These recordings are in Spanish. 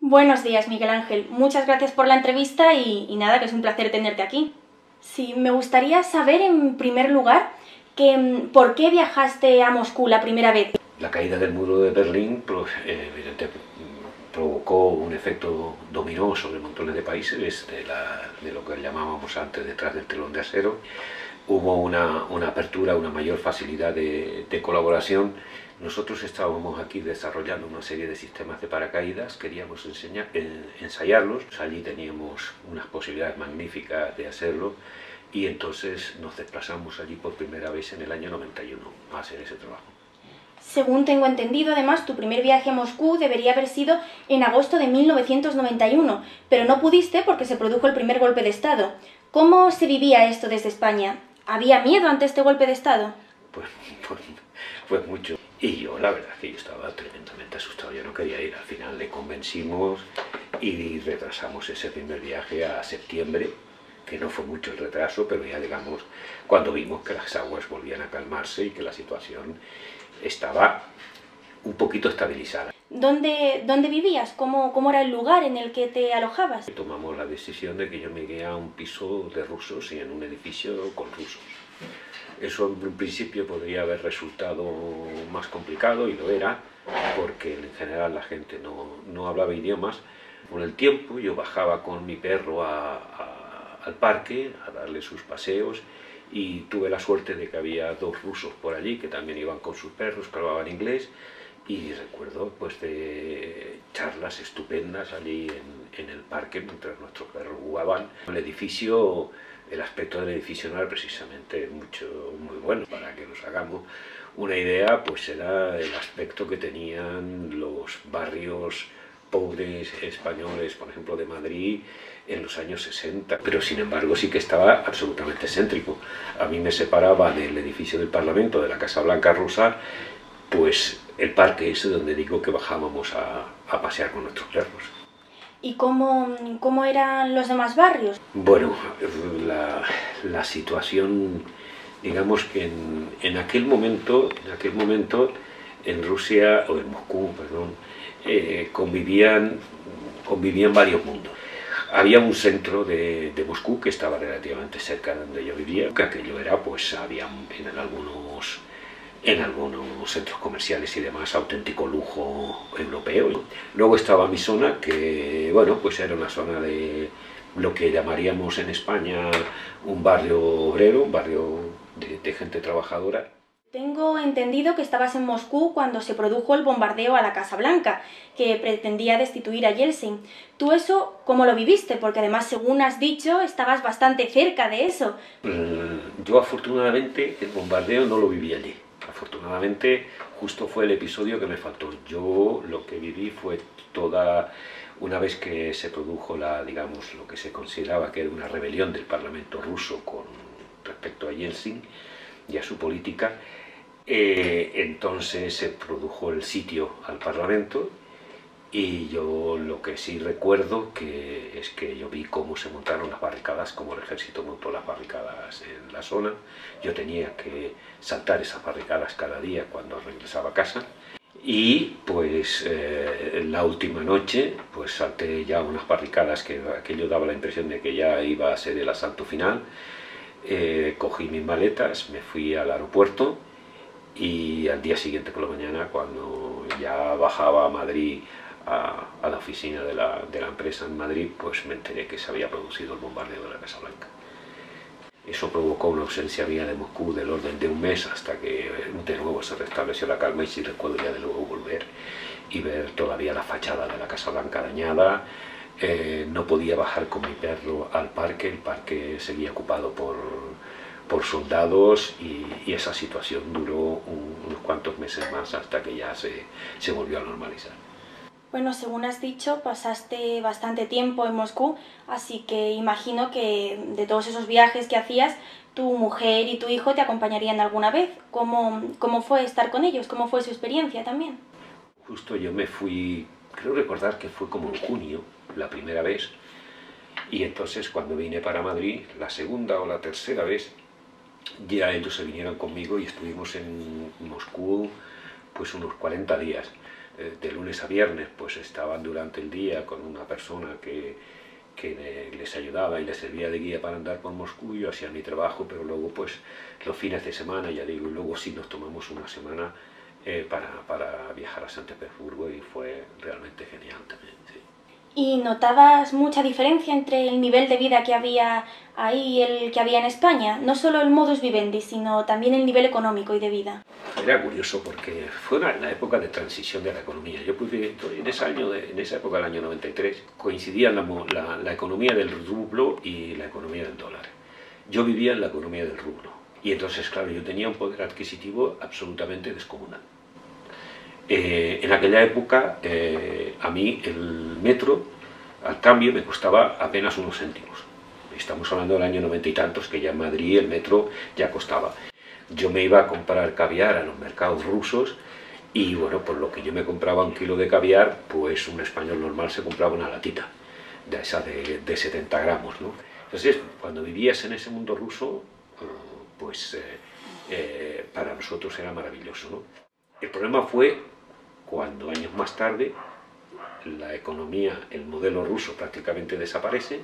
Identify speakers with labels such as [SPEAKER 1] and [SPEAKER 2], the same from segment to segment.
[SPEAKER 1] Buenos días, Miguel Ángel. Muchas gracias por la entrevista y nada, que es un placer tenerte aquí. Sí, me gustaría saber en primer lugar ¿por qué viajaste a Moscú la primera vez?
[SPEAKER 2] La caída del muro de Berlín provocó un efecto dominó sobre montones de países de lo que llamábamos antes detrás del telón de acero. Hubo una apertura, una mayor facilidad de colaboración. Nosotros estábamos aquí desarrollando una serie de sistemas de paracaídas, queríamos ensayarlos. Allí teníamos unas posibilidades magníficas de hacerlo y entonces nos desplazamos allí por primera vez en el año 91 a hacer ese trabajo.
[SPEAKER 1] Según tengo entendido, además, tu primer viaje a Moscú debería haber sido en agosto de 1991, pero no pudiste porque se produjo el primer golpe de Estado. ¿Cómo se vivía esto desde España? ¿Había miedo ante este golpe de Estado?
[SPEAKER 2] Pues mucho. Y yo, la verdad, que yo estaba tremendamente asustado, yo no quería ir. Al final le convencimos y retrasamos ese primer viaje a septiembre, que no fue mucho el retraso, pero ya digamos, cuando vimos que las aguas volvían a calmarse y que la situación estaba un poquito estabilizada.
[SPEAKER 1] ¿Dónde vivías? ¿Cómo era el lugar en el que te alojabas?
[SPEAKER 2] Tomamos la decisión de que yo me iría a un piso de rusos y en un edificio con rusos. Eso en un principio podría haber resultado más complicado, y lo era, porque en general la gente no hablaba idiomas. Con el tiempo yo bajaba con mi perro al parque a darle sus paseos, y tuve la suerte de que había dos rusos por allí que también iban con sus perros, que hablaban inglés, y recuerdo pues de charlas estupendas allí en el parque mientras nuestros perros jugaban. El edificio, el aspecto del edificio no era precisamente muy bueno. Para que nos hagamos una idea, pues era el aspecto que tenían los barrios pobres españoles, por ejemplo de Madrid, en los años 60, pero sin embargo sí que estaba absolutamente céntrico. A mí me separaba del edificio del Parlamento, de la Casa Blanca rusa, pues el parque ese donde digo que bajábamos a pasear con nuestros perros.
[SPEAKER 1] ¿Y cómo eran los demás barrios?
[SPEAKER 2] Bueno, la situación, digamos que en aquel momento en Rusia, o en Moscú, perdón, convivían varios mundos. Había un centro de Moscú que estaba relativamente cerca de donde yo vivía, que aquello era, pues había en algunos centros comerciales y demás auténtico lujo europeo. Luego estaba mi zona, que bueno, pues era una zona de lo que llamaríamos en España un barrio obrero, un barrio de gente trabajadora.
[SPEAKER 1] Tengo entendido que estabas en Moscú cuando se produjo el bombardeo a la Casa Blanca, que pretendía destituir a Yeltsin. ¿Tú eso cómo lo viviste? Porque además, según has dicho, estabas bastante cerca de eso.
[SPEAKER 2] Yo afortunadamente el bombardeo no lo viví allí. Afortunadamente justo fue el episodio que me faltó. Yo lo que viví fue una vez que se produjo digamos, lo que se consideraba que era una rebelión del Parlamento ruso con respecto a Yeltsin y a su política. Entonces se produjo el sitio al Parlamento, y yo lo que sí recuerdo es que yo vi cómo se montaron las barricadas, cómo el ejército montó las barricadas en la zona. Yo tenía que saltar esas barricadas cada día cuando regresaba a casa, y pues la última noche pues salté ya unas barricadas que aquello daba la impresión de que ya iba a ser el asalto final. Cogí mis maletas, me fui al aeropuerto, y al día siguiente por la mañana, cuando ya bajaba a Madrid a la oficina de la empresa en Madrid, pues me enteré que se había producido el bombardeo de la Casa Blanca. Eso provocó una ausencia mía de Moscú del orden de un mes, hasta que de nuevo se restableció la calma, y sí recuerdo ya de nuevo volver y ver todavía la fachada de la Casa Blanca dañada. No podía bajar con mi perro al parque, el parque seguía ocupado por soldados, y esa situación duró unos cuantos meses más hasta que ya se volvió a normalizar.
[SPEAKER 1] Bueno, según has dicho, pasaste bastante tiempo en Moscú, así que imagino que de todos esos viajes que hacías, tu mujer y tu hijo te acompañarían alguna vez. ¿Cómo fue estar con ellos? ¿Cómo fue su experiencia también?
[SPEAKER 2] Justo yo me fui, creo recordar que fue como en junio, la primera vez, y entonces cuando vine para Madrid, la segunda o la tercera vez, ya ellos se vinieron conmigo y estuvimos en Moscú pues unos 40 días. de lunes a viernes, pues estaban durante el día con una persona que les ayudaba y les servía de guía para andar por Moscú. Yo hacía mi trabajo, pero luego pues los fines de semana, ya digo, y luego sí nos tomamos una semana para viajar a San Petersburgo, y fue realmente genial también, sí.
[SPEAKER 1] ¿Y notabas mucha diferencia entre el nivel de vida que había ahí y el que había en España? No solo el modus vivendi, sino también el nivel económico y de vida.
[SPEAKER 2] Era curioso porque fue la época de transición de la economía. Yo en esa época del año 93, coincidía la economía del rublo y la economía del dólar. Yo vivía en la economía del rublo. Y entonces, claro, yo tenía un poder adquisitivo absolutamente descomunal. En aquella época, a mí el metro, al cambio, me costaba apenas unos céntimos. Estamos hablando del año 90 y tantos, que ya en Madrid el metro ya costaba. Yo me iba a comprar caviar a los mercados rusos, y bueno, por lo que yo me compraba un kilo de caviar, pues un español normal se compraba una latita, de esa de 70 gramos, ¿no? Entonces, cuando vivías en ese mundo ruso, pues para nosotros era maravilloso, ¿no? El problema fue cuando años más tarde la economía, el modelo ruso prácticamente desaparece,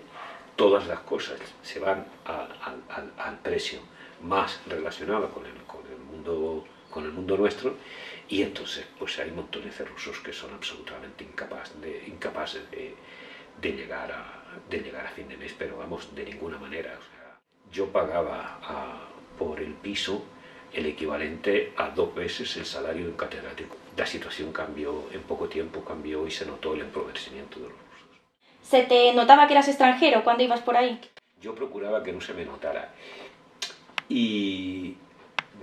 [SPEAKER 2] todas las cosas se van al precio más relacionado con el mundo nuestro, y entonces pues hay montones de rusos que son absolutamente incapaces de llegar a fin de mes, pero vamos, de ninguna manera. O sea, yo pagaba por el piso el equivalente a 2 veces el salario de un catedrático. La situación cambió, en poco tiempo cambió, y se notó el empobrecimiento de los rusos.
[SPEAKER 1] ¿Se te notaba que eras extranjero cuando ibas por ahí?
[SPEAKER 2] Yo procuraba que no se me notara. Y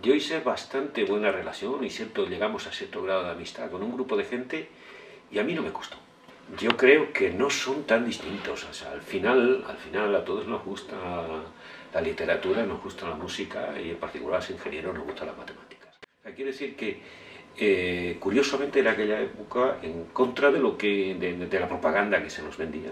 [SPEAKER 2] yo hice bastante buena relación y llegamos a cierto grado de amistad con un grupo de gente, y a mí no me costó. Yo creo que no son tan distintos. O sea, al final a todos nos gusta la literatura, nos gusta la música, y en particular a los ingenieros nos gustan las matemáticas. O sea, quiere decir que curiosamente en aquella época, en contra de la propaganda que se nos vendía,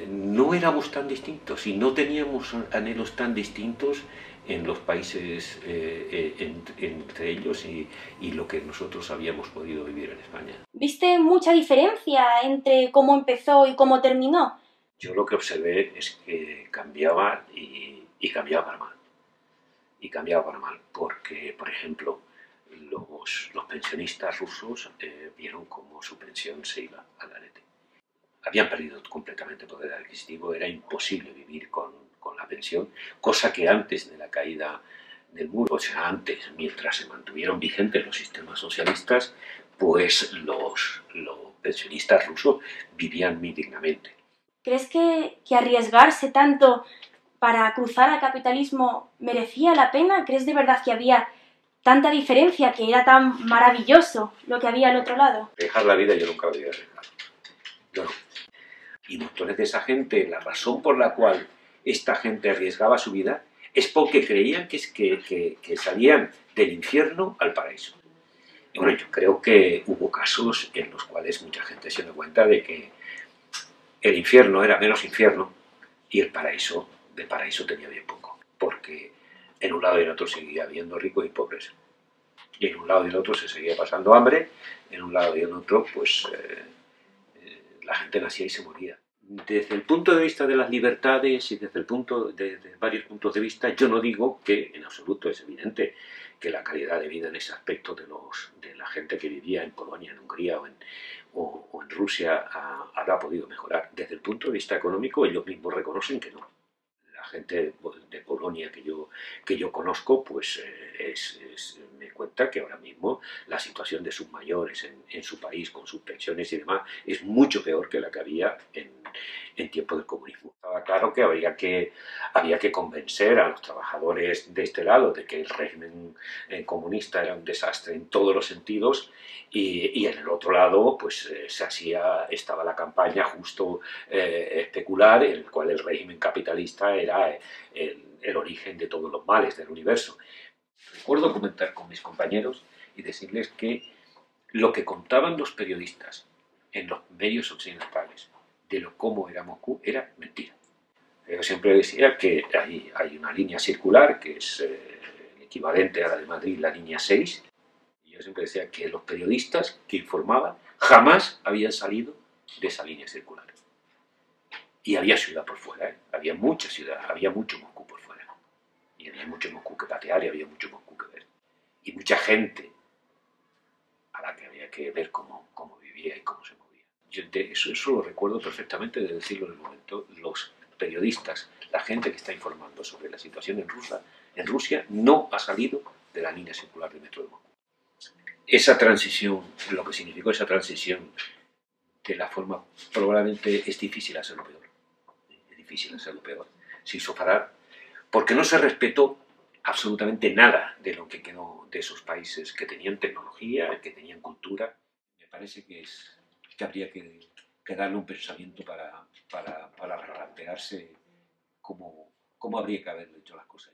[SPEAKER 2] no éramos tan distintos y no teníamos anhelos tan distintos en los países entre ellos y lo que nosotros habíamos podido vivir en España.
[SPEAKER 1] ¿Viste mucha diferencia entre cómo empezó y cómo terminó?
[SPEAKER 2] Yo lo que observé es que cambiaba, y cambiaba para mal. Y cambiaba para mal porque, por ejemplo, los pensionistas rusos vieron cómo su pensión se iba al garete. Habían perdido completamente poder adquisitivo, era imposible vivir con la pensión, cosa que antes de la caída del muro, o sea, antes, mientras se mantuvieron vigentes los sistemas socialistas, pues los pensionistas rusos vivían muy dignamente.
[SPEAKER 1] ¿Crees que arriesgarse tanto para cruzar al capitalismo merecía la pena? ¿Crees de verdad que había tanta diferencia, que era tan maravilloso lo que había al otro lado?
[SPEAKER 2] Dejar la vida yo nunca habría arriesgado. Yo no. Y montones de esa gente, la razón por la cual esta gente arriesgaba su vida es porque creían que salían del infierno al paraíso. Y bueno, yo creo que hubo casos en los cuales mucha gente se dio cuenta de que el infierno era menos infierno y el paraíso, de paraíso tenía bien poco, porque en un lado y en otro seguía habiendo ricos y pobres, y en un lado y en otro se seguía pasando hambre, en un lado y en otro pues la gente nacía y se moría. Desde el punto de vista de las libertades y desde varios puntos de vista, yo no digo que en absoluto es evidente que la calidad de vida en ese aspecto de la gente que vivía en Polonia, en Hungría o en Rusia habrá podido mejorar. Desde el punto de vista económico, ellos mismos reconocen que no. La gente de Polonia que yo conozco, pues me cuenta que ahora mismo la situación de sus mayores en su país, con sus pensiones y demás, es mucho peor que la que había en tiempos del comunismo. Estaba claro que había que convencer a los trabajadores de este lado de que el régimen comunista era un desastre en todos los sentidos, y en el otro lado pues estaba la campaña justo especular, en el cual el régimen capitalista era el origen de todos los males del universo. Recuerdo comentar con mis compañeros y decirles que lo que contaban los periodistas en los medios occidentales de cómo era Moscú era mentira. Yo siempre decía que hay una línea circular que es el equivalente a la de Madrid, la línea 6, y Yo siempre decía que los periodistas que informaban jamás habían salido de esa línea circular. Y había ciudad por fuera, ¿eh? Había mucha ciudad, había mucho Moscú por fuera. Y había mucho Moscú que patear y había mucho Moscú que ver. Y mucha gente a la que había que ver cómo vivía y cómo se movía. Yo eso lo recuerdo perfectamente de decirlo en el momento. Los periodistas, la gente que está informando sobre la situación en Rusia no ha salido de la línea circular del metro de Moscú. Esa transición, lo que significó esa transición de la forma, probablemente es difícil hacerlo peor. Es difícil hacerlo peor. Se hizo parar porque no se respetó absolutamente nada de lo que quedó de esos países que tenían tecnología, que tenían cultura. Me parece que habría que darle un pensamiento para replantearse cómo habría que haber hecho las cosas.